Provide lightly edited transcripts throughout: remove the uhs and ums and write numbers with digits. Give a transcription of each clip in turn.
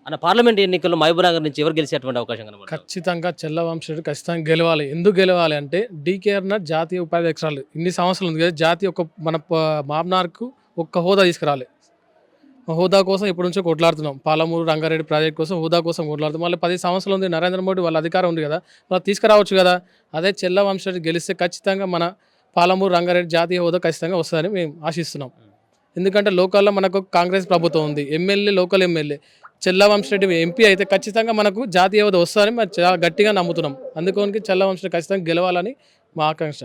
అన్న పార్లమెంట్ ఎన్నికల్లో మహబూబ్‌నగర్ నుంచి ఎవరు గెలిచేటువంటి అవకాశం కనబడుతుంది? ఖచ్చితంగా చెల్ల వంశీయుడు ఖచ్చితంగా గెలవాలి. ఎందుకు గెలవాలి అంటే డీకే అరుణాచల్ జాతీయ ఉపాధ్యక్షురాలు. ఇన్ని సంవత్సరాలు ఉంది కదా జాతీయ ఒక మన మామ్నార్కు ఒక్క హోదా తీసుకురాలి. హోదా కోసం ఇప్పటి నుంచో కొట్లాడుతున్నాం. పాలమూరు రంగారెడ్డి ప్రాజెక్ట్ కోసం హోదా కోసం కొట్లాడుతున్నాం. మళ్ళీ 10 సంవత్సరాలు ఉంది నరేంద్ర మోడీ వాళ్ళ అధికారం ఉంది కదా, వాళ్ళు తీసుకురావచ్చు కదా. అదే చెల్ల వంశీయుడు గెలిస్తే ఖచ్చితంగా మన పాలమూరు రంగారెడ్డి జాతీయ హోదా ఖచ్చితంగా వస్తుందని మేము ఆశిస్తున్నాం. ఎందుకంటే లోకల్లో మనకు కాంగ్రెస్ ప్రభుత్వం ఉంది, ఎమ్మెల్యే లోకల్ ఎమ్మెల్యే చెల్ల వంశరెడ్డి ఎంపీ అయితే ఖచ్చితంగా మనకు జాతీయ హోదా వస్తుందని మేము చాలా గట్టిగా నమ్ముతున్నాం. అందుకోనికి చెల్ల వంశరెడ్డి ఖచ్చితంగా గెలవాలని మా ఆకాంక్ష.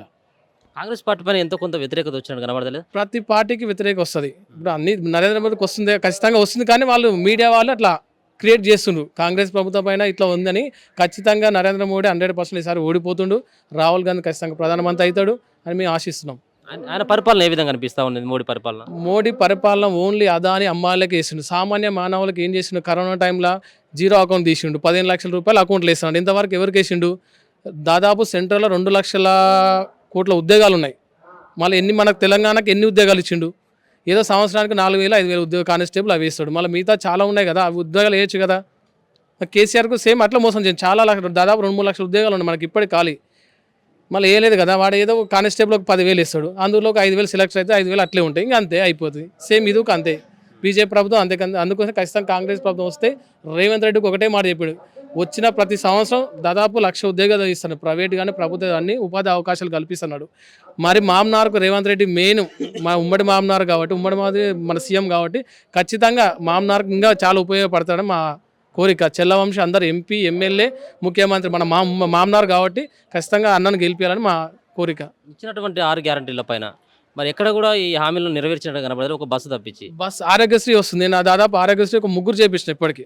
కాంగ్రెస్ పార్టీ పైన ఎంతో కొంత వ్యతిరేకత వచ్చినట్టు కనబడతలేదు. ప్రతి పార్టీకి వ్యతిరేక వస్తుంది. ఇప్పుడు అన్ని నరేంద్ర మోదీకి వస్తుంది ఖచ్చితంగా వస్తుంది, కానీ వాళ్ళు మీడియా వాళ్ళు అట్లా క్రియేట్ చేస్తుండ్రు కాంగ్రెస్ ప్రభుత్వం పైన ఇట్లా ఉందని. ఖచ్చితంగా నరేంద్ర మోడీ 100% ఈసారి ఓడిపోతుండు, రాహుల్ గాంధీ ఖచ్చితంగా ప్రధానమంత్రి అవుతాడు అని మేము ఆశిస్తున్నాం. ఆయన పరిపాలన ఏ విధంగా అనిపిస్తూ ఉంది మోడీ పరిపాలన? మోడీ పరిపాలన ఓన్లీ అదాని అమ్మాయిలకి వేసిండు, సామాన్య మానవులకి ఏం చేసిండు? కరోనా టైంలో జీరో అకౌంట్ తీసిండు, 15 లక్షల రూపాయలు అకౌంట్లు వేస్తున్నాడు. ఇంతవరకు ఎవరికి వేసిండు? దాదాపు సెంట్రల్లో 2 లక్షల కోట్ల ఉద్యోగాలు ఉన్నాయి. మళ్ళీ మనకు తెలంగాణకి ఎన్ని ఉద్యోగాలు ఇచ్చిండు? ఏదో సంవత్సరానికి 4,000 5,000 ఉద్యోగ కానిస్టేబుల్ అవి వేస్తాడు. మళ్ళీ మిగతా చాలా ఉన్నాయి కదా, అవి ఉద్యోగాలు వేయచ్చు కదా. కేసీఆర్కు సేమ్ అట్లా మోసం చేయండి. చాలా దాదాపు 2-3 లక్షల ఉద్యోగాలు ఉన్నాయి మనకి ఇప్పటికి ఖాళీ. మళ్ళీ వేయలేదు కదా, వాడు ఏదో కానిస్టేబుల్ ఒక 10,000 ఇస్తాడు, అందులో ఒక 5,000 సెలెక్ట్ అయితే 5,000 అట్లే ఉంటాయి, ఇంకా అంతే అయిపోతుంది. సేమ్ ఇది ఒక అంతే. బీజేపీ ప్రభుత్వం అంతే. అందుకోసం ఖచ్చితంగా కాంగ్రెస్ ప్రభుత్వం వస్తే రేవంత్ రెడ్డికి ఒకటే మాట చెప్పాడు, వచ్చిన ప్రతి సంవత్సరం దాదాపు 1,00,000 ఉద్యోగాలు ఇస్తాను, ప్రైవేట్ కానీ ప్రభుత్వ అన్ని ఉపాధి అవకాశాలు కల్పిస్తున్నాడు. మరి మామ్నార్కు రేవంత్ రెడ్డి మెయిన్ మా ఉమ్మడి మామ్నార్ కాబట్టి, ఉమ్మడి మాది మన సీఎం కాబట్టి ఖచ్చితంగా మామ్నార్కు ఇంకా చాలా ఉపయోగపడతాడని మా కోరిక. చెల్లవంశి అందరు ఎంపీ ఎమ్మెల్యే ముఖ్యమంత్రి మన మామ్నార్ కాబట్టి ఖచ్చితంగా అన్నను గెలిపించాలని మా కోరిక. ఇచ్చినటువంటి 6 గ్యారంటీల పైన మరి ఎక్కడ కూడా ఈ హామీలను నెరవేర్చినట్టు కనబడదు, ఒక బస్సు తప్పించి. బస్ ఆరోగ్యశ్రీ వస్తుంది, నేను దాదాపు ఆరోగ్యశ్రీ ఒక 3 చేపిస్తున్నా ఇప్పటికి.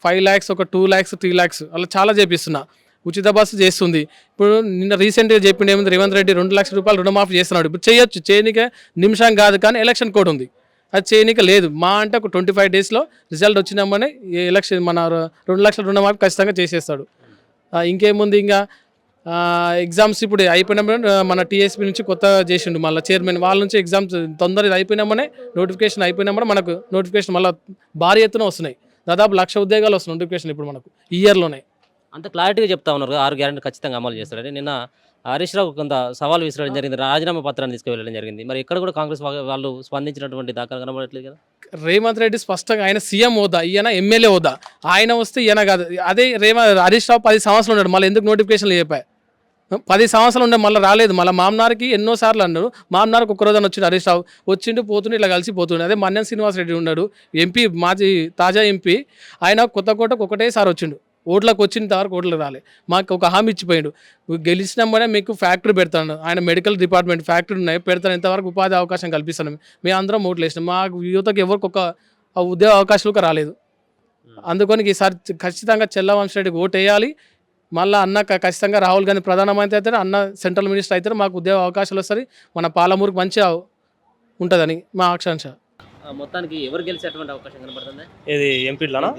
5 lakhs, ఒక 2 lakhs, 3 lakhs అలా చాలా చేపిస్తున్నా. ఉచిత బస్సు చేస్తుంది. ఇప్పుడు నిన్న రీసెంట్గా చెప్పింది ఏముంది, రేవంత్ రెడ్డి 2 లక్షల రూపాయలు రుణమాఫీ చేస్తున్నాడు. ఇప్పుడు చేయొచ్చు, చేయనికే నిమిషం కాదు, కానీ ఎలక్షన్ కోడ్ ఉంది, అది చేయనిక లేదు. మా అంటే ఒక 25 daysలో రిజల్ట్ వచ్చినామని ఎలక్షన్ మన 2 లక్షల రుణమాఫీ ఖచ్చితంగా చేసేస్తాడు. ఇంకేముంది, ఇంకా ఎగ్జామ్స్ ఇప్పుడు అయిపోయినప్పుడు మన టీఎస్పీ నుంచి కొత్త చేసిండు మళ్ళీ చైర్మన్, వాళ్ళ నుంచి ఎగ్జామ్స్ తొందరగా అయిపోయినామనే నోటిఫికేషన్ అయిపోయినామనే మనకు నోటిఫికేషన్ మళ్ళీ భారీ ఎత్తున వస్తున్నాయి. దాదాపు 1,00,000 ఉద్యోగాలు వస్తున్నాయి నోటిఫికేషన్ ఇప్పుడు మనకు ఈ ఇయర్లోనే. అంత క్లారిటీగా చెప్తా ఉన్నారు, 6 గ్యారెంటీ ఖచ్చితంగా అమలు చేస్తారని. నిన్న హరీష్ రావు కొంత సవాల్ విసరడం జరిగింది, రాజీనామా పత్రాన్ని తీసుకువెళ్ళడం జరిగింది. మరి ఎక్కడ కూడా కాంగ్రెస్ వాళ్ళు స్పందించినటువంటి దాఖలు కనబడట్లేదు కదా. రేవంత్ రెడ్డి స్పష్టంగా ఆయన సీఎం హోదా, ఈయన ఎమ్మెల్యే హోదా, ఆయన వస్తే ఈయన కాదు. అదే హరీష్ రావు 10 సంవత్సరాలు ఉన్నాడు, మళ్ళీ ఎందుకు నోటిఫికేషన్లు చెప్పాయి? 10 సంవత్సరాలు ఉండే మళ్ళీ రాలేదు. మళ్ళీ మామ్నార్కి ఎన్నోసార్లు అన్నారు, మామ్నార్కి ఒక్కరోజు వచ్చిండు హరీష్ రావు, వచ్చిండు పోతుండే ఇట్లా కలిసిపోతుండే. అదే మన్యం శ్రీనివాస్ రెడ్డి ఉన్నాడు ఎంపీ, మాజీ తాజా ఎంపీ, ఆయన కొత్తకోటకు ఒకటేసారి వచ్చిండు, ఓట్లకు వచ్చిన వరకు ఓట్లకు రాలే. మాకు ఒక హామీ ఇచ్చిపోయాడు, గెలిచినామనే మీకు ఫ్యాక్టరీ పెడతాను, ఆయన మెడికల్ డిపార్ట్మెంట్ ఫ్యాక్టరీ ఉన్నాయి పెడతాను, ఇంతవరకు ఉపాధి అవకాశం కల్పిస్తాను. మేము అందరం ఓట్లు వేసినాం, మా యువతకు ఎవరికి ఒక ఉద్యోగ అవకాశాలు రాలేదు. అందుకని ఈసారి ఖచ్చితంగా చెల్ల వంశరెడ్డికి ఓటు వేయాలి. మళ్ళీ అన్న ఖచ్చితంగా రాహుల్ గాంధీ ప్రధానమంత్రి అవుతారు, అన్న సెంట్రల్ మినిస్టర్ అవుతారు, మాకు ఉద్యోగ అవకాశాలు వస్తాయి, మన పాలమూరుకు మంచిగా ఉంటుందని మా ఆకాంక్ష. మొత్తానికి ఎవరు గెలిచేటువంటి అవకాశం కనబడుతుంది? ఇది ఎంపీలోనా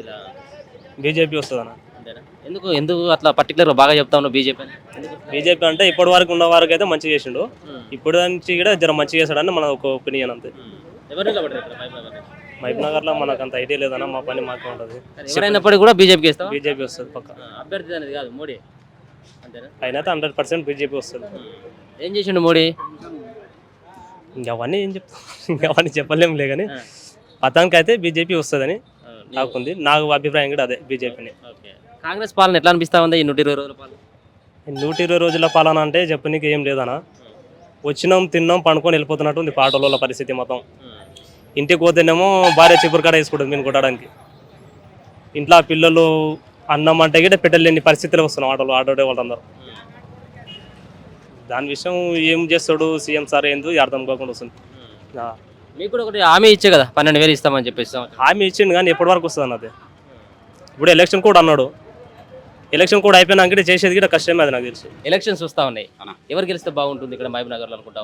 బీజేపీ వస్తుందన్నా? ఎందుకు ఎందుకు అట్లా పర్టికులర్గా బాగా చెప్తా ఉన్నావు బీజేపీ? బీజేపీ అంటే ఇప్పటి వరకు ఉన్న వారికి అయితే మంచిగా చేసిండు, ఇప్పుడు నుంచి కూడా జర మంచిగా చేస్తాడని మన ఒక ఒపీనియన్ అంతే. మహబూబ్నగర్లో మనకు అంత ఐడియా లేదన్నా, మా పని మాకు ఉంటుంది. ఎవరైనప్పటికీ కూడా బీజేపీకి ఇస్తాం, బీజేపీ వస్తుంది పక్క. అభ్యర్థి అనేది కాదు మోడీ అంతేనా? అయినైతే 100% బీజేపీ వస్తుంది. ఏం చేసిండు మోడీ? ఇంకవన్నీ ఏం చెప్తాం, ఇంకవన్నీ చెప్పలేములే, కానీ పతానికి అయితే బీజేపీ వస్తుందని కాకుంది నాకు అభిప్రాయం కూడా అదే, బీజేపీని. కాంగ్రెస్ పాలన ఎట్లా అనిపిస్తా ఉంది ఈ 120 రోజుల పాలన? 120 రోజుల పాలన అంటే చెప్పనీకి ఏం లేదన్నా, వచ్చినాం తిన్నాం పండుకొని వెళ్ళిపోతున్నట్టు ఉంది పాటల పరిస్థితి మొత్తం. ఇంటికి పోతేనేమో భార్య చిపురు కాడ వేసుకుంటుంది మేము కొట్టడానికి, ఇంట్లో పిల్లలు అన్నం అంటే కూడా పెట్టలేని పరిస్థితులు వస్తున్నాం ఆటోడే వాళ్ళందరూ. దాని విషయం ఏం చేస్తాడు సీఎం సార్ ఏందో అర్థం కాకుండా వస్తుంది. మీకు కూడా ఒకటి హామీ ఇచ్చే కదా 12,000 ఇస్తామని చెప్పేసి. హామీ ఇచ్చిండు కానీ ఎప్పటి వరకు వస్తుంది అన్నది. ఇప్పుడు ఎలక్షన్ కోడ్ అన్నాడు, ఎలక్షన్ కోడ్ అయిపోయినాక చేసేది కూడా కష్టమే, అది నాకు తెలిసి. ఎలక్షన్స్ వస్తా ఉన్నాయి, ఎవరు గెలిస్తే బాగుంటుంది ఇక్కడ మహబూబ్నగర్లో అనుకుంటా?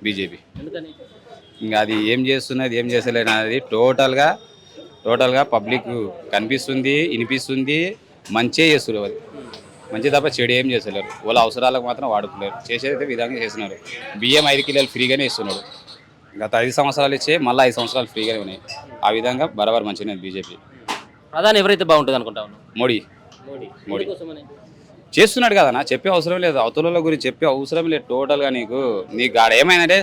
బీజేపీ. ఎందుకని? ఇంకా అది ఏం చేస్తున్నది ఏం చేస్తలేదు అది టోటల్గా పబ్లిక్ కనిపిస్తుంది, వినిపిస్తుంది, మంచిగా చేస్తున్నారు. అది మంచి తప్ప చెడు ఏం చేస్తలేరు, వాళ్ళ అవసరాలకు మాత్రం వాడుతున్నారు, చేసేదైతే విధంగా చేస్తున్నారు. బియ్యం 5 కిలోలు ఫ్రీగానే ఇస్తున్నాడు, గత 5 సంవత్సరాలు ఇచ్చే మళ్ళీ 5 సంవత్సరాలు ఫ్రీగానే ఉన్నాయి. ఆ విధంగా బరాబర్ మంచిగా బీజేపీ. ప్రధాని ఎవరైతే బాగుంటుంది అనుకుంటా ఉన్నావు? మోడీ మోడీ. మోడీ. ఎందుకోసమని? చేస్తున్నాడు కదా చెప్పే అవసరం లేదు, అవతల గురించి చెప్పే అవసరం లేదు టోటల్గా. నీకు ఆడ ఏమైందంటే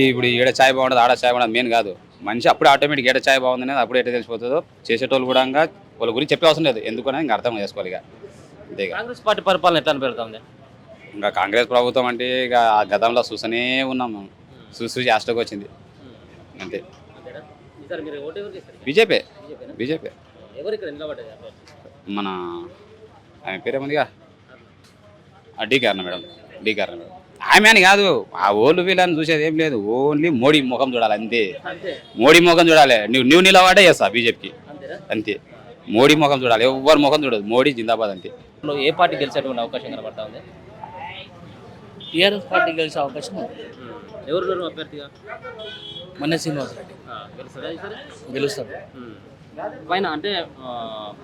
ఇప్పుడు ఈడ ఛాయ్ బాగుంటుంది, ఆడ ఛాయ్ బాగుంటుంది మెయిన్ కాదు. మనిషి అప్పుడే ఆటోమేటిక్ ఏడ ఛాయ్ బాగుంది అనేది అప్పుడే ఎట్లా తెలిసిపోతుందో చేసేటోళ్ళు కూడా వాళ్ళ గురించి చెప్పే అవసరం లేదు. ఎందుకనేది ఇంకా అర్థం చేసుకోవాలి ఇక అంతే. కాంగ్రెస్ పార్టీ పరిపాలన ఎట్లా అనిపెడుతుంది? ఇంకా కాంగ్రెస్ ప్రభుత్వం అంటే ఇక ఆ గతంలో చూస్తూనే ఉన్నాం మేము, చూసి లాస్ట్కి వచ్చింది అంతే. ఈసారి మీరు ఓటు ఎవరికి ఇస్తారు? బీజేపీ బీజేపీనా? బీజేపీ ఎవరు ఇక్కడ నిలబడ్డది అభ్యర్థి? మన ఆమె పేరేముందిగా డీకే అన్న మేడం, డీకే అన్న మేడం. ఆమె అని కాదు, ఆ ఓళ్ళు వీళ్ళని చూసేది ఏం లేదు, ఓన్లీ మోడీ ముఖం చూడాలి అంతే. అంతే మోడీ ముఖం చూడాలి. నువ్వు నిలబడే చేస్తా బీజేపీకి అంతేనా? అంతే. మోడీ ముఖం చూడాలి, ఎవరు ముఖం చూడదు, మోడీ జిందాబాద్ అంతే. నువ్వు ఏ పార్టీ గెలిచేటువంటి అవకాశం కనబడతా ఉంది? టీఆర్ఎస్ పార్టీ గెలిచే అవకాశం ఉంది. ఎవరు అభ్యర్థిగా? మొన్న శ్రీనివాసరెడ్డి గెలుస్తాడా ఈసారి? గెలుస్తాడు. పైన అంటే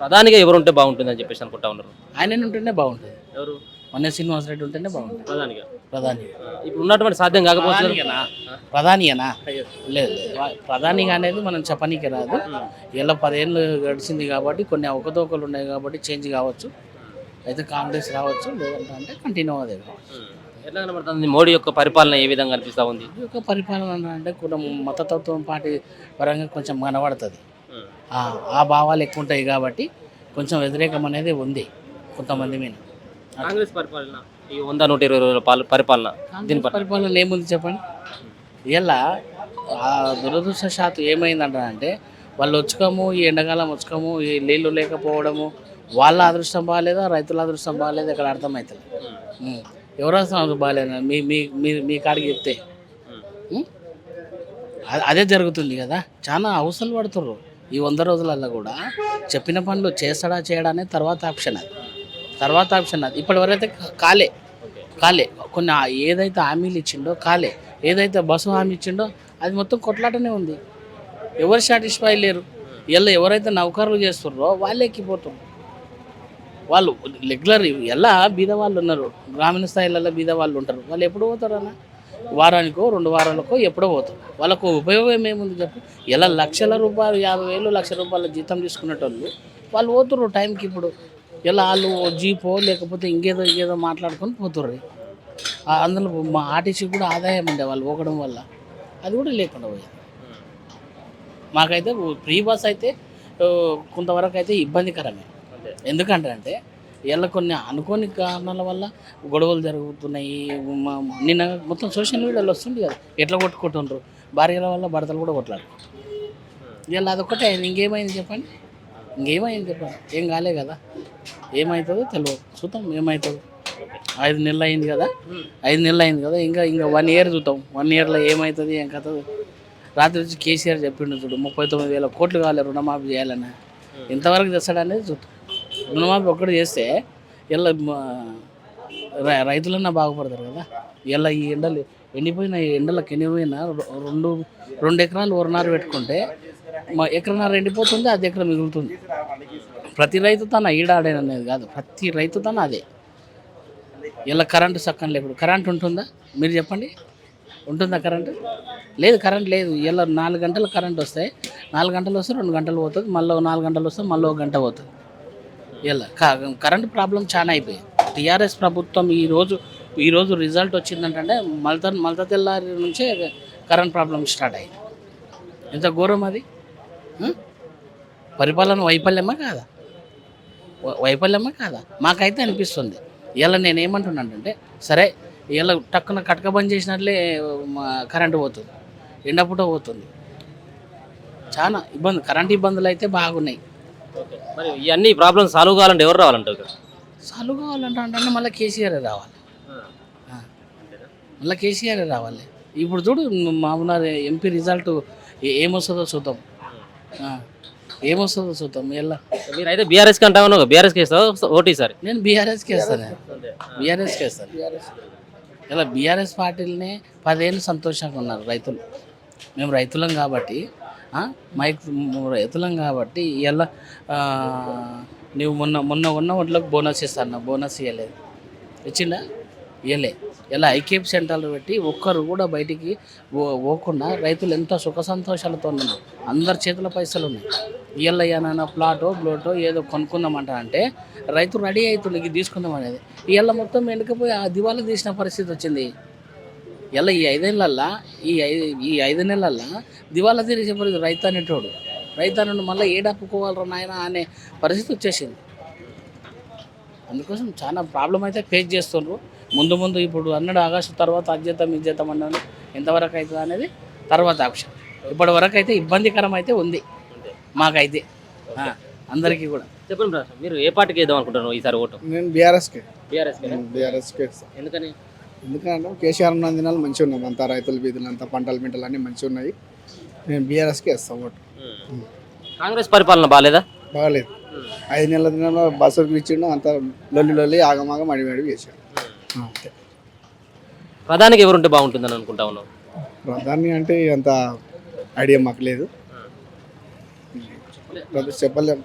ప్రధానిగా ఎవరు ఉంటే బాగుంటుంది అని చెప్పేసి అనుకుంటా ఉన్నారు. ఆయన ఉంటేనే బాగుంటుంది. ఎవరు? మొన్న శ్రీనివాసరెడ్డి ఉంటేనే బాగుంటుంది. ప్రధానిగా? ప్రధాని ఇప్పుడు ఉన్నటువంటి సాధ్యం కాకపోతే ప్రధానియేనా లేదు, ప్రధానిగా అనేది మనం చెప్పనీకి రాదు. ఇలా 10 ఏళ్ళు గడిచింది కాబట్టి కొన్ని అవకతవకలు ఉన్నాయి కాబట్టి చేంజ్ కావచ్చు, అయితే కాంగ్రెస్ రావచ్చు, లేదంటే అంటే కంటిన్యూ అదే కావచ్చు. ఎట్లా కనబడుతుంది మోడీ యొక్క పరిపాలన ఏ విధంగా అనిపిస్తూ ఉంది? ఈ యొక్క పరిపాలన అంటే కూడా మతతత్వం పార్టీ పరంగా కొంచెం కనబడుతుంది. ఆ భావాలు ఎక్కువ ఉంటాయి కాబట్టి కొంచెం వ్యతిరేకం అనేది ఉంది కొంతమంది మీద. కాంగ్రెస్ పరిపాలన ఈ 100-120 రోజుల పరిపాలన కాంగ్రెస్ పరిపాలన ఏముంది చెప్పండి. ఇలా దురదృష్టశాత్తు ఏమైందంటే వాళ్ళు వచ్చుకోము, ఈ ఎండాకాలం వచ్చుకోము, ఈ నీళ్ళు లేకపోవడము, వాళ్ళ అదృష్టం బాగాలేదా రైతుల అదృష్టం బాగాలేదు ఇక్కడ అర్థమవుతుంది. ఎవరు అదృష్టం బాగాలేదు మీ మీ మీ- మీ కాడికి చెప్తే అదే జరుగుతుంది కదా. చాలా అవసరాలు పడుతుర్రు ఈ 100 రోజులలో కూడా. చెప్పిన పనులు చేస్తాడా చేయడా అనేది తర్వాత ఆప్షన్ అది. ఇప్పటివరైతే కాలే కొన్ని ఏదైతే హామీలు ఇచ్చిండో కాలే, ఏదైతే బస్సు హామీ ఇచ్చిండో అది మొత్తం కొట్లాటనే ఉంది. ఎవరు సాటిస్ఫై లేరు. ఇలా ఎవరైతే నౌకర్లు చేస్తున్నారో వాళ్ళే ఎక్కిపోతున్నారు. వాళ్ళు రెగ్యులర్ ఎలా బీద వాళ్ళు ఉన్నారు, గ్రామీణ స్థాయిలలో బీద వాళ్ళు ఉంటారు. వాళ్ళు ఎప్పుడు పోతారన్నా? వారానికో 2 వారాలకో ఎప్పుడో పోతారు. వాళ్ళకు ఉపయోగం ఏముంది చెప్పు. ఇలా లక్షల రూపాయలు 50,000 లక్ష రూపాయల జీతం తీసుకునేటోళ్ళు వాళ్ళు పోతుర్రు టైంకి. ఇప్పుడు ఇలా వాళ్ళు జీపో లేకపోతే ఇంకేదో మాట్లాడుకొని పోతుర్రు. అందులో మా ఆర్టీసీ కూడా ఆదాయం ఉండే వాళ్ళు పోకడం వల్ల అది కూడా లేకుండా పోయింది. మాకైతే ఫ్రీ బస్ అయితే కొంతవరకు అయితే ఇబ్బందికరమే. ఎందుకంటే ఇలా కొన్ని అనుకోని కారణాల వల్ల గొడవలు జరుగుతున్నాయి. నిన్న మొత్తం సోషల్ మీడియాలో వస్తుంది కదా, ఎట్లా కొట్టుకుంటుండ్రు, భార్యల వల్ల భర్తలు కూడా కొట్లాడుకుంటారు. ఇలా అదొక్కటే అయింది. ఇంకేమైంది చెప్పండి? ఏం కాలే కదా. ఏమవుతుందో తెలియదు, చూద్దాం ఏమవుతుందో. 5 నెలలు అయింది కదా, ఇంకా 1 ఇయర్ చూద్దాం. 1 ఇయర్లో ఏమవుతుంది ఏం కథ. రాత్రి వచ్చి కేసీఆర్ చెప్పిండు చూడు, 39,000 కోట్లు కావాలి రుణమాఫీ చేయాలని. ఇంతవరకు తెస్తాడనేది చూద్దాం. రుణమాఫీ ఒక్కటి చేస్తే ఇలా రైతులన్నా బాగుపడతారు కదా. ఇలా ఈ ఎండలు ఎండిపోయిన ఎండలకు ఎండిపోయిన 2 ఎకరాలు వరనారు పెట్టుకుంటే ఎకరన్నర ఎండిపోతుంది, 10 ఎకరం మిగులుతుంది. ప్రతి రైతు తన ఈడాడేననేది కాదు, ప్రతి రైతు తన అదే. ఇలా కరెంటు చక్కని లేకుండా కరెంట్ ఉంటుందా మీరు చెప్పండి? ఉంటుందా కరెంటు? లేదు, కరెంట్ లేదు. ఇలా 4 గంటలు కరెంట్ వస్తాయి, 4 గంటలు వస్తే 2 గంటలు పోతుంది, మళ్ళీ 4 గంటలు వస్తే మళ్ళీ 1 గంట పోతుంది. ఇలా కరెంటు ప్రాబ్లం చాలా అయిపోయింది. టీఆర్ఎస్ ప్రభుత్వం ఈరోజు రిజల్ట్ వచ్చిందంటే మల్త తెల్లారి నుంచే కరెంట్ ప్రాబ్లం స్టార్ట్ అయింది. ఎంత ఘోరం అది. పరిపాలన వైఫల్యమా కాదా? మాకైతే అనిపిస్తుంది. ఇలా నేనేమంటున్నానంటే సరే ఇలా టక్కున కటక బంద్ చేసినట్లే కరెంటు పోతుంది, ఎండపూట పోతుంది. చాలా కరెంట్ ఇబ్బందులు అయితే బాగున్నాయి. మరి ఇవన్నీ ప్రాబ్లమ్స్ సాల్వ్ కావాలంటే ఎవరు రావాలంటారు? సాల్వ్ కావాలంటే మళ్ళీ కేసీఆర్ రావాలి. ఇప్పుడు చూడు మామూలు ఎంపీ రిజల్ట్ ఏమొస్తుందో చూద్దాం. ఎలా మీరైతే బీఆర్ఎస్కి అంటామన్నా, బీఆర్ఎస్కి వేస్తావు ఓటు ఈసారి? నేను బీఆర్ఎస్కి వేస్తాను. ఇలా బీఆర్ఎస్ పార్టీలనే 10 ఏళ్ళు సంతోషంగా ఉన్నారు రైతులు. మేము రైతులం కాబట్టి ఇలా నువ్వు మొన్న ఉన్న ఒంట్లోకి బోనస్ ఇస్తాను, బోనస్ ఇవ్వలేదు. ఇచ్చిండా? ఇవ్వలే. ఇలా ఐకేప్ సెంటర్లు పెట్టి ఒక్కరు కూడా బయటికి పోకుండా రైతులు ఎంత సుఖ సంతోషాలతో ఉన్నారు. అందరి చేతుల పైసలు ఉన్నాయి. ఇయ్యాలయ్యానైనా బ్లోటో ఏదో కొనుక్కుందామంట అంటే రైతు రెడీ అవుతుంది ఇది తీసుకుందాం అనేది. ఇవాళ మొత్తం వెనుకపోయి ఆ దివాళా తీసిన పరిస్థితి వచ్చింది. ఇలా ఈ 5 నెలల్లో ఈ 5 నెలల్లో దివాళా తీసే పరిస్థితి రైతు అనేటోడు. రైతు అనేటు మళ్ళీ ఏడప్పుకోవాలరా నాయన అనే పరిస్థితి వచ్చేసింది. అందుకోసం చాలా ప్రాబ్లం అయితే ఫేస్ చేస్తుండ్రు. ముందు ఇప్పుడు అన్నాడు ఆగస్టు తర్వాత అధ్యతం అన్నాడు. ఎంతవరకు అవుతుంది అనేది తర్వాత ఆప్షన్. ఇప్పటి వరకు అయితే ఇబ్బందికరం అయితే ఉంది మాకైతే, అందరికీ కూడా. చెప్పండి బ్రదర్, మీరు ఏ పార్టీకి వేద్దాం అనుకుంటున్నారు ఈసారి ఓటు? నేను బీఆర్ఎస్కే బీఆర్ఎస్కే. ఎందుకని? ఎందుకంటే కేసీఆర్ ఉన్న దినాలు మంచిగా ఉన్నాం, అంతా రైతుల బీదులు అంతా పంటలు అన్నీ మంచిగా ఉన్నాయి. నేను బీఆర్ఎస్కే వేస్తాను ఓటు. కాంగ్రెస్ పరిపాలన బాగాలేదా? బాగలేదు. 5 నెలల దినంలో బస్సులకు ఇచ్చిండు, అంత లొల్లి ఆగమాగం అడిగి వేసాడు. అంతే. ప్రధానికి ఎవరుంటే బాగుంటుందని అనుకుంటా ఉన్నావు? ప్రధాని అంటే అంత ఐడియా మాకు లేదు, చెప్పలేము.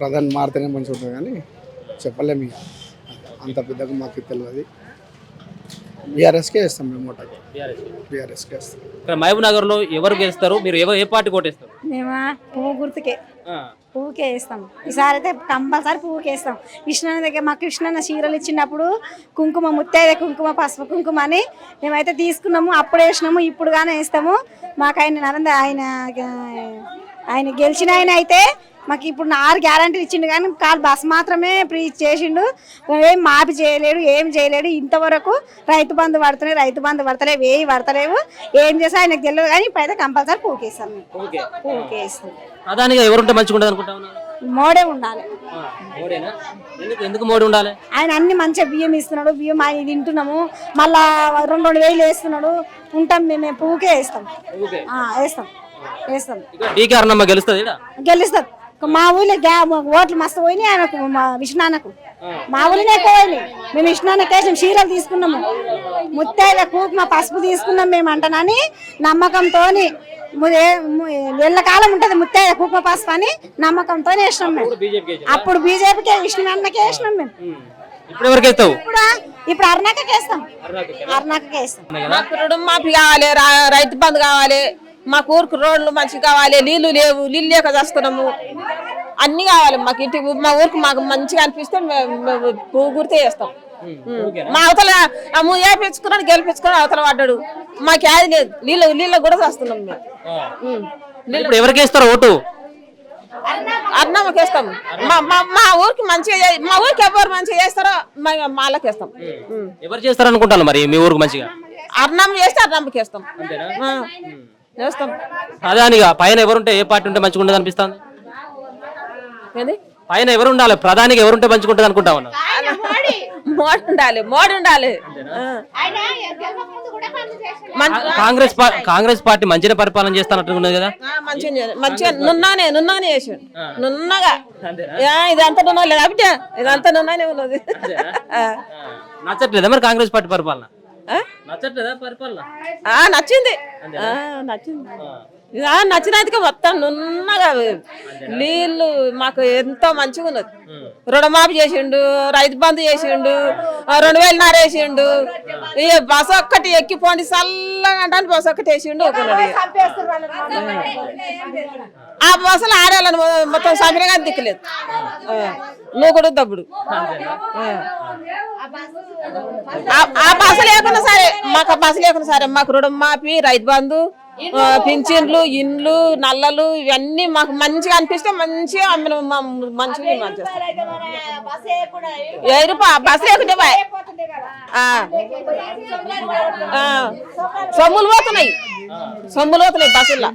ప్రధాని మారితేనే మంచిగా ఉంటుంది కానీ చెప్పలేము ఇక, అంత పెద్దగా మాకు తెలియదు. బీఆర్ఎస్కే వేస్తాం మేము ఓటు. బీఆర్ఎస్కే వేస్తాం. ఇక్కడ మహబూబ్ నగర్ లో ఎవరు గెలుస్తారు? మీరు ఏ పార్టీ ఓటేస్తారు? మేము పువ్వు గుర్తుకే, పువ్వుకే వేస్తాం. ఈసారి అయితే కంపల్సరీ పువ్వుకే వేస్తాం. కృష్ణన్న దగ్గర మా కృష్ణన్న చీరలు ఇచ్చినప్పుడు కుంకుమ ముత్తైదే కుంకుమ పసుపు కుంకుమ అని మేమైతే తీసుకున్నాము. అప్పుడు వేసినాము, ఇప్పుడు కానీ వేస్తాము. మాకు ఆయన గెలిచిన ఆయన అయితే మాకు ఇప్పుడు 6 గ్యారంటీలు ఇచ్చిండు కానీ కాదు బస్ మాత్రమే ఫ్రీ చేసిండు. ఏం మాఫీ చేయలేడు, ఏం చేయలేడు. ఇంతవరకు రైతు బంధు పడతలేవు, ఏవి పడతలేవు. ఏం చేస్తే ఆయనకు తెలియదు కానీ ఇప్పుడైతే కంపల్సరీ పూకేస్తాం. పూకేస్తాం. ప్రధానిగా ఎవరుంటే మంచిగా ఉంటుంది అనుకుంటా ఉన్నారు? మోడే ఉండాలి. ఎందుకు మోడీ ఉండాలి? ఆయన అన్ని మంచిగా బియ్యం ఇస్తున్నాడు, బియ్యం ఆయన తింటున్నాము. మళ్ళా 2 వేలు వేస్తున్నాడు. ఉంటాం మేము పువ్వుకే వేస్తాం. వేస్తాం. డీకే అరుణమ్మ గెలుస్తుంది? మా ఊళ్ళో ఓట్లు మస్తు పోయినాయి ఆయనకు, మా విష్ణాన్నకు. మా ఊళ్ళోనే ఎక్కువ పోయినాయి. మేము విష్ణాన్నకి వేసాం, చీరలు తీసుకున్నాము, ముత్తైల కుంకుమ పసుపు తీసుకున్నాం మేము అంటనని నమ్మకంతో. ఎల్లకాలం ఉంటుంది ముత్తైల కుంకుమ పసుపు అని నమ్మకంతో వేసినాం మేము. అప్పుడు బీజేపీకే విష్ణాన్నకే వేసినాం మేము. ఇప్పుడు అరుణాకే వేస్తాం. మాకు రుణమాఫీ కావాలి, రైతు బంధు కావాలి, మాకు ఊరికి రోడ్లు మంచిగా కావాలి, నీళ్లు లేవు, నీళ్ళు లేక చేస్తున్నాము, అన్ని కావాలి మాకు. ఇంటికి మా ఊరికి మాకు మంచిగా అనిపిస్తే పువ్వు గుర్తే చేస్తాం. మా అవతల వేపించుకున్నాడు, గెలిపించుకున్నాడు, అవతల పడ్డాడు. మాకు యాది లేదు, నీళ్ళ కూడా చేస్తున్నాం మేము. ఎవరికి వేస్తారు ఓటు? అన్నమ్మకి వేస్తాం. మా ఊరికి మంచిగా, మా ఊరికి ఎవరు మంచిగా చేస్తారో వాళ్ళకి వేస్తాం. ఎవరు చేస్తారు అనుకుంటాను మరి మీ ఊరికి మంచిగా? అన్నం చేస్తే అన్నమ్మకి వేస్తాం. ప్రధానిగా పైన ఎవరుంటే ఏ పార్టీ ఉంటే మంచిగా ఉంటుంది అనిపిస్తుంది? పైన ఎవరు ఉండాలి? ప్రధానిగా ఎవరుంటే మంచిగా ఉంటుంది అనుకుంటా ఉన్నా? మోడీ ఉండాలి. కాంగ్రెస్ పార్టీ మంచిగా పరిపాలన చేస్తానట్టున్నది కదా? మంచిగా నున్నానే చేసాడు, నున్నగా. ఇదంతా నున్నా లేదు అబిట, ఇదంతా నున్నానే ఉన్నది. నచ్చట్లేదా మరి కాంగ్రెస్ పార్టీ పరిపాలన? నచ్చట్లేదా పరిపాలన? నచ్చింది. నచ్చినందుకే మొత్తం నున్నగా నీళ్ళు మాకు ఎంతో మంచిగా ఉన్నది. రుణమాఫీ చేసిండు, రైతు బంధు చేసిండు, 2000 వేసిండు. ఇక బస్సు ఒక్కటి ఎక్కిపోండి చల్లగా అంటే బస్సు ఒక్కటి వేసిండు. ఆ బస్సులు ఆడేళ్ళని మొత్తం సమిరగా దిక్కులేదు, నువ్వు కూడా దప్పుడు. ఆ బస్సు లేకుండా సరే, మాకు బస్సు లేకుండా సరే మాకు రుణమాఫీ, రైతు బంధు, పింఛన్లు, ఇండ్లు, నల్లలు ఇవన్నీ మాకు మంచిగా అనిపిస్తే మంచిగా మంచిగా బస్సు లేకుంటే సొమ్ములు పోతున్నాయి బస్సుల్లో.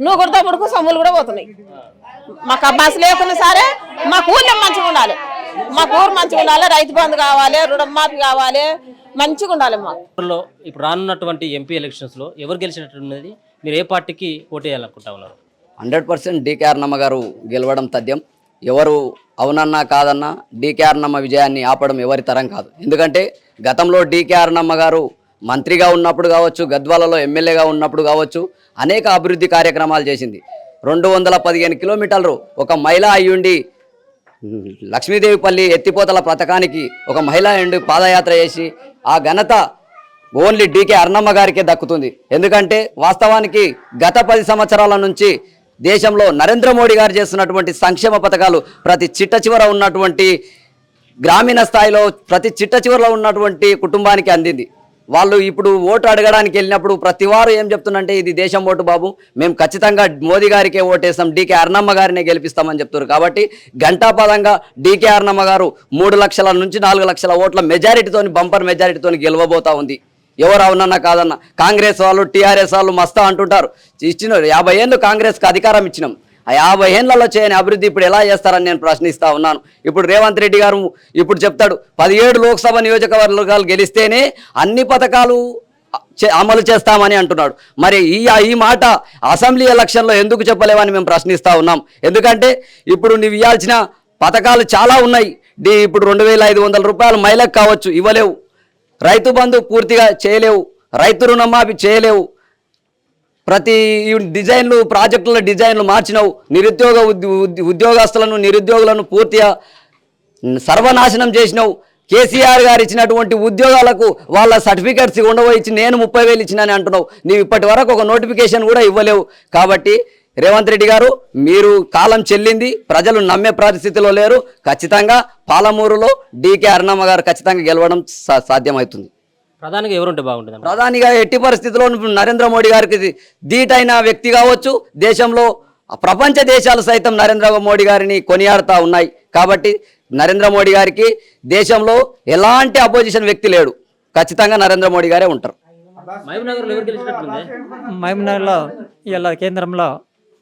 నువ్వు కూడా తప్పుడుకు సొమ్ములు కూడా పోతున్నాయి. మాకు ఆ బస్సు లేకుండా సరే మాకు ఊళ్ళో మంచిగా ఉండాలి, మాకు ఊరు మంచిగా ఉండాలి, రైతు బంధు కావాలి, రుణమాఫీ కావాలి, మంచిగా ఉండాలి మాకు. ఇప్పుడు రానున్నటువంటి ఎంపీ ఎలక్షన్స్ లో ఎవరు గెలిచినట్టున్నది? మీరు ఏ పార్టీకి ఓటు వేయాలనుకుంటా ఉన్నారు? 100% డీకే అరుణమ్మ గారు గెలవడం తథ్యం. ఎవరు అవునన్నా కాదన్నా డీకే అరుణమ్మ విజయాన్ని ఆపడం ఎవరి తరం కాదు. ఎందుకంటే గతంలో డీకే అరుణమ్మ గారు మంత్రిగా ఉన్నప్పుడు కావచ్చు, గద్వాలలో ఎమ్మెల్యేగా ఉన్నప్పుడు కావచ్చు, అనేక అభివృద్ధి కార్యక్రమాలు చేసింది. 215 కిలోమీటర్లు ఒక మహిళ అయ్యుండి లక్ష్మీదేవిపల్లి ఎత్తిపోతల పథకానికి ఒక మహిళా ఎండు పాదయాత్ర చేసి ఆ ఘనత ఓన్లీ డీకే అరుణమ్మ గారికే దక్కుతుంది. ఎందుకంటే వాస్తవానికి గత 10 సంవత్సరాల నుంచి దేశంలో నరేంద్ర మోడీ గారు చేస్తున్నటువంటి సంక్షేమ పథకాలు ప్రతి చిట్ట చివర ఉన్నటువంటి గ్రామీణ స్థాయిలో ప్రతి చిట్ట చివరలో ఉన్నటువంటి కుటుంబానికి అందింది. వాళ్ళు ఇప్పుడు ఓటు అడగడానికి వెళ్ళినప్పుడు ప్రతి వారు ఏం చెప్తున్నారంటే ఇది దేశం ఓటు బాబు, మేము ఖచ్చితంగా మోదీ గారికే ఓటేస్తాం, డీకే అరుణమ్మ గారినే గెలిపిస్తామని చెప్తున్నారు. కాబట్టి ఘంటాపదంగా డీకే అరుణమ్మ గారు 3 లక్షల నుంచి 4 లక్షల ఓట్ల మెజారిటీతోని బంపర్ మెజారిటీతోని గెలవబోతా ఉంది. ఎవరు అవునన్నా కాదన్నా కాంగ్రెస్ వాళ్ళు టీఆర్ఎస్ వాళ్ళు మస్తా అంటుంటారు. ఇచ్చిన 50 ఏళ్ళు కాంగ్రెస్కి అధికారం ఇచ్చినాం, ఆ 50 ఏళ్లలో చేయని అభివృద్ధి ఇప్పుడు ఎలా చేస్తారని నేను ప్రశ్నిస్తా ఉన్నాను. ఇప్పుడు రేవంత్ రెడ్డి గారు ఇప్పుడు చెప్తాడు 17 లోక్సభ నియోజకవర్గాలు గెలిస్తేనే అన్ని పథకాలు అమలు చేస్తామని అంటున్నాడు. మరి ఈ మాట అసెంబ్లీ ఎలక్షన్లో ఎందుకు చెప్పలేవని మేము ప్రశ్నిస్తా ఉన్నాం. ఎందుకంటే ఇప్పుడు నువ్వు ఇవ్వాల్సిన పథకాలు చాలా ఉన్నాయి. ఇప్పుడు 2500 రూపాయలు మహిళకు కావచ్చు, ఇవ్వలేవు. రైతు బంధు పూర్తిగా చేయలేవు, రైతు రుణమాఫీ చేయలేవు, ప్రతి డిజైన్లు ప్రాజెక్టుల డిజైన్లు మార్చినావు, ఉద్యోగస్తులను నిరుద్యోగులను పూర్తిగా సర్వనాశనం చేసినావు. కేసీఆర్ గారు ఇచ్చినటువంటి ఉద్యోగాలకు వాళ్ళ సర్టిఫికెట్స్ ఉండబోయి నేను 30,000 ఇచ్చినని అంటున్నావు. నీవు ఇప్పటి వరకు ఒక నోటిఫికేషన్ కూడా ఇవ్వలేవు. కాబట్టి రేవంత్ రెడ్డి గారు మీరు కాలం చెల్లింది, ప్రజలు నమ్మే పరిస్థితిలో లేరు. ఖచ్చితంగా పాలమూరులో డీకే అరుణమ్మ గారు ఖచ్చితంగా గెలవడం సాధ్యమవుతుంది. ప్రధానిగా ఎవరుంటే బాగుంటుంది? ప్రధానిగా ఎట్టి పరిస్థితుల్లో నరేంద్ర మోడీ గారికి ధీటైన వ్యక్తి కావచ్చు. దేశంలో ప్రపంచ దేశాలు సైతం నరేంద్ర మోడీ గారిని కొనియాడుతూ ఉన్నాయి. కాబట్టి నరేంద్ర మోడీ గారికి దేశంలో ఎలాంటి అపోజిషన్ వ్యక్తి లేడు. ఖచ్చితంగా నరేంద్ర మోడీ గారే ఉంటారు. మహబూబ్నగర్లో ఎవరు గెలిచినట్టుంది? మహబూబ్నగర్లో ఇలా కేంద్రంలో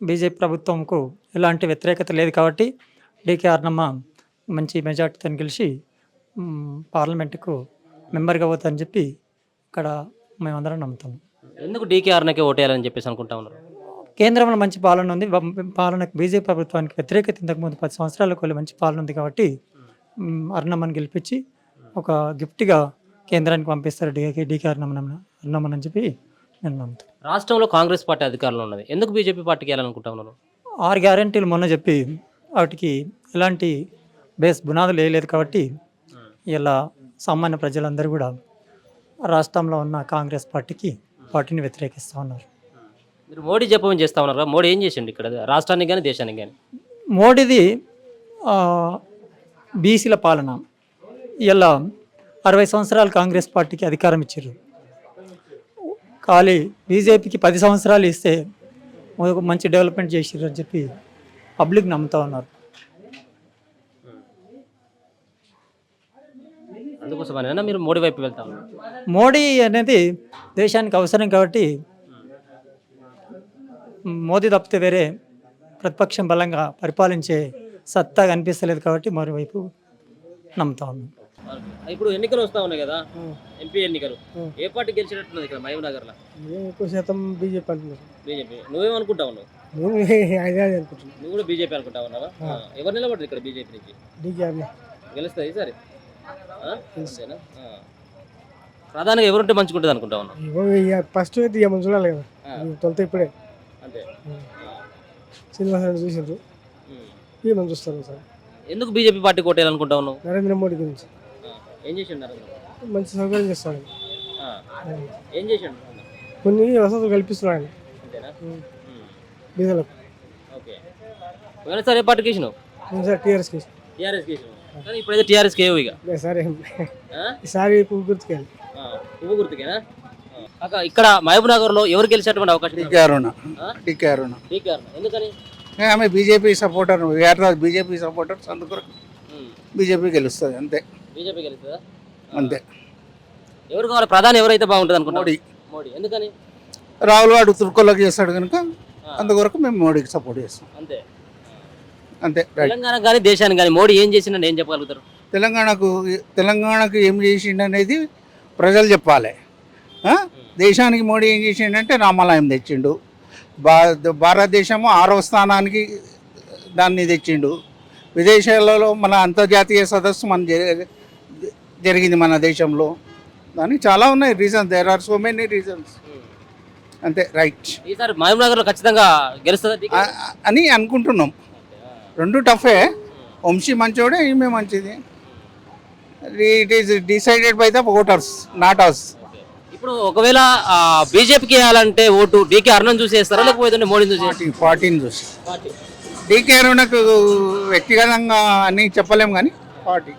బీజేపీ ప్రభుత్వంకు ఎలాంటి వ్యతిరేకత లేదు కాబట్టి డీకే అరుణమ్మ మంచి మెజార్టీతో గెలిచి పార్లమెంటుకు మెంబర్గా పోతారని చెప్పి ఇక్కడ మేమందరం నమ్ముతాము. ఎందుకు డీకే అరుణకే ఓటేయాలని చెప్పేసి అనుకుంటా ఉన్నారు? కేంద్రంలో మంచి పాలన ఉంది. పాలనకు బీజేపీ ప్రభుత్వానికి వ్యతిరేకత ఇంతకుముందు 10 సంవత్సరాలకు మంచి పాలన ఉంది కాబట్టి అరుణమ్మని గెలిపించి ఒక గిఫ్ట్గా కేంద్రానికి పంపిస్తారు డీకే అరుణమ్మని చెప్పి నేను నమ్ముతాను. రాష్ట్రంలో కాంగ్రెస్ పార్టీ అధికారంలో ఉన్నది, ఎందుకు బీజేపీ పార్టీకి వెళ్ళాలనుకుంటా ఉన్నారు? 6 గ్యారెంటీలు మొన్న చెప్పి వాటికి ఎలాంటి బేస్ బునాదులు వేయలేదు కాబట్టి ఇలా సామాన్య ప్రజలందరూ కూడా రాష్ట్రంలో ఉన్న కాంగ్రెస్ పార్టీని వ్యతిరేకిస్తూ ఉన్నారు. మీరు మోడీ జపం చేస్తూ ఉన్నారు, మోడీ ఏం చేసిండు ఇక్కడ రాష్ట్రానికి కానీ దేశానికి కానీ? మోడీది బీసీల పాలన. ఇలా 60 సంవత్సరాలు కాంగ్రెస్ పార్టీకి అధికారం ఇచ్చారు. ఖాళీ బీజేపీకి 10 సంవత్సరాలు ఇస్తే మంచి డెవలప్మెంట్ చేసారు అని చెప్పి పబ్లిక్ నమ్ముతూ ఉన్నారు. అందుకోసమేనా మీరు మోడీ వైపు వెళ్తా ఉన్నారు? మోడీ అనేది దేశానికి అవసరం కాబట్టి మోదీ తప్పితే వేరే ప్రతిపక్షం బలంగా పరిపాలించే సత్తా కనిపిస్తలేదు కాబట్టి మరోవైపు నమ్ముతా ఉన్నాం. ఇప్పుడు ఎన్నికలు వస్తా ఉన్నాయి కదా, ఎంపీ ఎన్నికలు, ఏ పార్టీ గెలిచినట్టున్నది ఇక్కడ మహబూబ్నగర్లో? ఎక్కువ శాతం బీజేపీ అంటున్నారు. బీజేపీ. నువ్వేమనుకుంటా ఉన్నావు? అనుకుంటున్నాను. నువ్వు కూడా బీజేపీ అనుకుంటా ఉన్నావా? ఎవరు నిలబడరు ఇక్కడ బీజేపీ నుంచి? గెలుస్తుంది సరే. అంతేనా? ప్రధానంగా ఎవరుంటే మంచిగుంటుంది అనుకుంటా ఉన్నావు? ఫస్ట్ అయితే ఏమని చూడాలి కదా, తొలితే ఇప్పుడే అంతే. సినిమా చూసారు, ఏమని చూస్తారు సార్. ఎందుకు బీజేపీ పార్టీ కొట్టేయాలనుకుంటా ఉన్నావు? నరేంద్ర మోడీ గురించి ఏం చేసిండు నరేంద్ర? మంచి సౌకర్యం చేస్తాడు. ఏం చేసిండు? కొన్ని వసతులు కల్పిస్తున్నాడు అంతేనా? బీదలకు. ఓకే. పోయినసారి ఏ పార్టీకి వేసినావు? సార్ టీఆర్ఎస్కి. టీఆర్ఎస్కి వేసినావు కానీ ఇప్పుడైతే టీఆర్ఎస్కి వేయవు ఇక. సరే ఈసారి పువ్వు గుర్తుకెళ్ళి. పువ్వు గుర్తుకేనా? అక్క ఇక్కడ మహబూబ్నగర్లో ఎవరు గెలిచేటువంటి అవకాశం? డీకే అరుణ. డీకే అరుణ. డీకే అరుణ. ఎందుకని? ఆమె బీజేపీ సపోర్టర్, బీజేపీ సపోర్టర్స్, అందుకు బీజేపీ గెలుస్తుంది అంతే. బీజేపీ గెలుస్తుందా? అంతే. ఎవరు కావాలి ప్రధాని, ఎవరైతే బాగుంటుంది అనుకుంటా? మోడీ. మోడీ. ఎందుకని? రాహుల్ గారు తుర్కోలకు చేస్తాడు కనుక అందువరకు మేము మోడీకి సపోర్ట్ చేస్తాం అంతే. అంతే. తెలంగాణ కానీ దేశానికి కానీ మోడీ ఏం చేసిండని ఏం చెప్పగలుగుతారు? తెలంగాణకు ఏం చేసిండు అనేది ప్రజలు చెప్పాలి. దేశానికి మోడీ ఏం చేసిండంటే రామాలయం తెచ్చిండు. భారతదేశము 6వ స్థానానికి దాన్ని తెచ్చిండు. విదేశాలలో మన అంతర్జాతీయ సదస్సు జరిగింది మన దేశంలో. దానికి చాలా ఉన్నాయి reasons, there are so many reasons. అంతే. రైట్. ఈసారి మహబూబ్నగర్లో ఖచ్చితంగా గెలుస్తుంది అని అనుకుంటున్నాం. రెండు టఫే, వంశీ మంచోడే, ఈమె మంచిది. It is decided by the voters, not us. ఇప్పుడు ఒకవేళ బీజేపీకి వేయాలంటే ఓటు డీకే అరుణ్ చూసి వేస్తారా లేకపోతే మోడీని చూసి పార్టీని చూసి. డీకే అరుణకు వ్యక్తిగతంగా అని చెప్పలేము కానీ పార్టీ